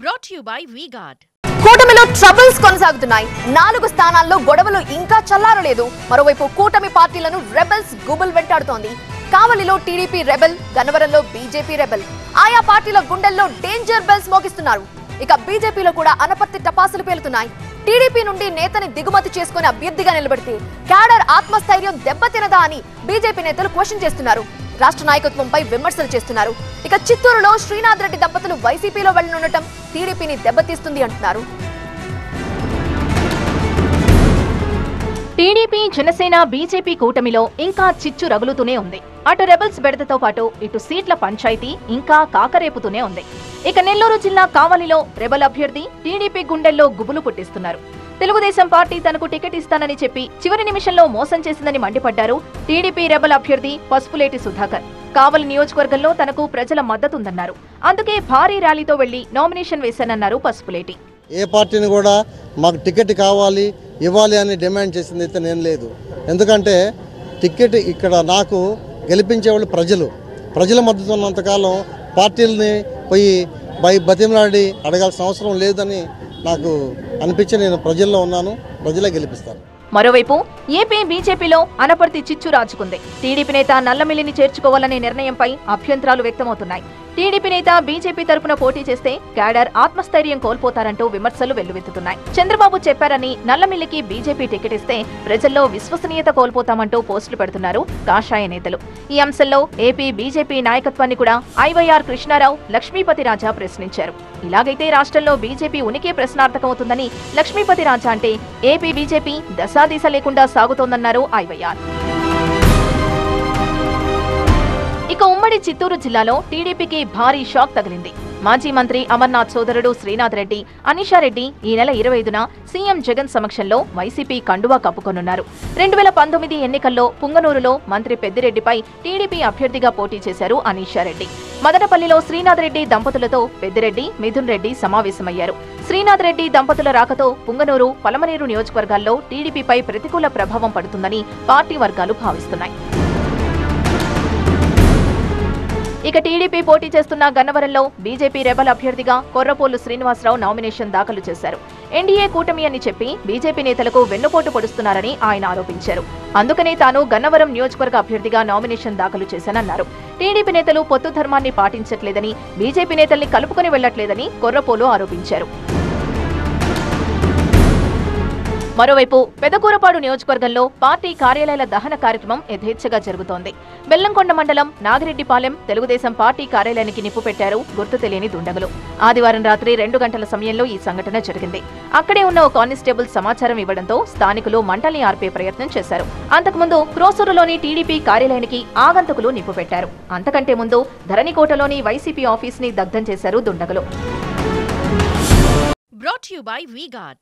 Brought to you by V-Guard. కూటమిలో troubles కొనసాగుతున్నాయి. 4 స్థానాల్లో గొడవలు ఇంకా చల్లారలేదు. మరోవైపు కూటమి పార్టీలను రెబెల్స్ గుబుల్ వెంటాడుతోంది. కావలిలో టీడీపీ రెబెల్, గన్నవరంలో బీజేపీ రెబెల్. ఆయా పార్టీల గుండెల్లో డేంజర్ బెల్స్ మోగిస్తున్నారు. ఇక బీజేపీలో కూడా అనపర్తి టపాసులు పేలుతున్నాయి. టీడీపీ నుండి నేతని దిగుమతి చేసుకుని అభ్యర్థిగా నిలబడితే క్యాడర్ ఆత్మస్థైర్యం దెబ్బతినదా అని బీజేపీ నేతలు క్వశ్చన్ చేస్తున్నారు. రాష్ట్ర నాయకత్వంపై విమర్శలు చేస్తున్నారు. ఇక చిత్తూరులో శ్రీనాథ్ రెడ్డి దంపతులు వైసీపీలో వెళ్లనుండటం టీడీపీని దెబ్బతీస్తుంది అంటున్నారు. టీడీపీ, జనసేన, బీజేపీ కూటమిలో ఇంకా చిచ్చు రగులుతూనే ఉంది. అటు రెబల్స్ బెడతతో పాటు ఇటు సీట్ల పంచాయతీ ఇంకా కాకరేపుతూనే ఉంది. ఇక నెల్లూరు జిల్లా కావలిలో రెబల్ అభ్యర్థి టీడీపీ గుండెల్లో గుబులు పుట్టిస్తున్నారు. తెలుగుదేశం పార్టీ తనకు టికెట్ ఇస్తానని చెప్పి చివరి నిమిషంలో మోసం చేసిందని మండిపడ్డారు టీడీపీ రెబల్ అభ్యర్థి పసుపులేటి సుధాకర్. కావలి నియోజకవర్గంలో తనకు ప్రజల మద్దతుందన్నారు. అందుకే భారీ ర్యాలీతో వెళ్లి నామినేషన్ వేశానన్నారు పసుపులేటి. ఏ పార్టీని కూడా మాకు టికెట్ కావాలి, ఇవ్వాలి అని డిమాండ్ చేసింది అయితే నేను లేదు. ఎందుకంటే టికెట్ ఇక్కడ నాకు గెలిపించేవాళ్ళు ప్రజల మద్దతు ఉన్నంతకాలం పార్టీలని పోయి బతిమలాడి అడగాల్సిన అవసరం లేదని నాకు అనిపించి నేను ప్రజల్లో ఉన్నాను. ప్రజలే గెలిపిస్తాను. మరోవైపు ఏపీ బీజేపీలో అనపర్తి చిచ్చు రాజుకుంది. టీడీపీ నేత నల్లమిల్లిని చేర్చుకోవాలనే నిర్ణయంపై అభ్యంతరాలు వ్యక్తమవుతున్నాయి. టీడీపీ నేత బీజేపీ తరపున పోటీ చేస్తే క్యాడర్ ఆత్మస్థైర్యం కోల్పోతారంటూ విమర్శలు వెల్లువెత్తుతున్నాయి. చంద్రబాబు చెప్పారని నల్లమిల్లికి బీజేపీ టికెట్ ఇస్తే ప్రజల్లో విశ్వసనీయత కోల్పోతామంటూ పోస్టులు పెడుతున్నారు కాషాయ నేతలు. ఈ అంశంలో ఏపీ బీజేపీ నాయకత్వాన్ని కూడా ఐవైఆర్ కృష్ణారావు, లక్ష్మీపతి రాజా ప్రశ్నించారు. ఇలాగైతే రాష్ట్రంలో బీజేపీ ఉనికి ప్రశ్నార్థకమవుతుందని లక్ష్మీపతి రాజా అంటే ఏపీ బీజేపీ దశాదిశ లేకుండా సాగుతోందన్నారు ఐవైఆర్. ఇక ఉమ్మడి చిత్తూరు జిల్లాలో టీడీపీకి భారీ షాక్ తగిలింది. మాజీ మంత్రి అమర్నాథ్ సోదరుడు శ్రీనాథ్ రెడ్డి, అనీషారెడ్డి ఈ నెల 25న సీఎం జగన్ సమక్షంలో వైసీపీ కండువా కప్పుకొనున్నారు. 2019 ఎన్నికల్లో పుంగనూరులో మంత్రి పెద్దిరెడ్డిపై టీడీపీ అభ్యర్థిగా పోటీ చేశారు అనీషారెడ్డి. మదనపల్లిలో శ్రీనాథ్ రెడ్డి దంపతులతో పెద్దిరెడ్డి, మిథున్ రెడ్డి సమావేశమయ్యారు. శ్రీనాథ్ రెడ్డి దంపతుల రాకతో పుంగనూరు, పలమనేరు నియోజకవర్గాల్లో టీడీపీపై ప్రతికూల ప్రభావం పడుతుందని పార్టీ వర్గాలు భావిస్తున్నాయి. ఇక టీడీపీ పోటీ చేస్తున్న గన్నవరంలో బీజేపీ రెబల్ అభ్యర్థిగా కొర్రపోలు శ్రీనివాసరావు నామినేషన్ దాఖలు చేశారు. ఎన్డీఏ కూటమి అని చెప్పి బీజేపీ నేతలకు వెన్నుపోటు పొడుస్తున్నారని ఆయన ఆరోపించారు. అందుకనే తాను గన్నవరం నియోజకవర్గ అభ్యర్థిగా నామినేషన్ దాఖలు చేశానన్నారు. టీడీపీ నేతలు పొత్తు ధర్మాన్ని పాటించట్లేదని, బీజేపీ నేతల్ని కలుపుకుని వెళ్లట్లేదని కొర్రపోలు ఆరోపించారు. మరోవైపు పెదకూరపాడు నియోజకవర్గంలో పార్టీ కార్యాలయాల దహన కార్యక్రమం యథేచ్ఛగా జరుగుతోంది. బెల్లంకొండ మండలం నాగిరెడ్డిపాలెం తెలుగుదేశం పార్టీ కార్యాలయానికి నిప్పు పెట్టారు గుర్తు తెలియని దుండగులు. ఆదివారం రాత్రి 2 గంటల సమయంలో ఈ సంఘటన జరిగింది. అక్కడే ఉన్న ఓ కానిస్టేబుల్ సమాచారం ఇవ్వడంతో స్థానికులు మంటల్ని ఆర్పే ప్రయత్నం చేశారు. అంతకుముందు క్రోసూరులోని టీడీపీ కార్యాలయానికి ఆగంతకులు నిప్పు పెట్టారు. అంతకంటే ముందు ధరణికోటలోని వైసీపీ ఆఫీస్ ని దగ్ధం చేశారు దుండగులు. Brought to you by V-Guard.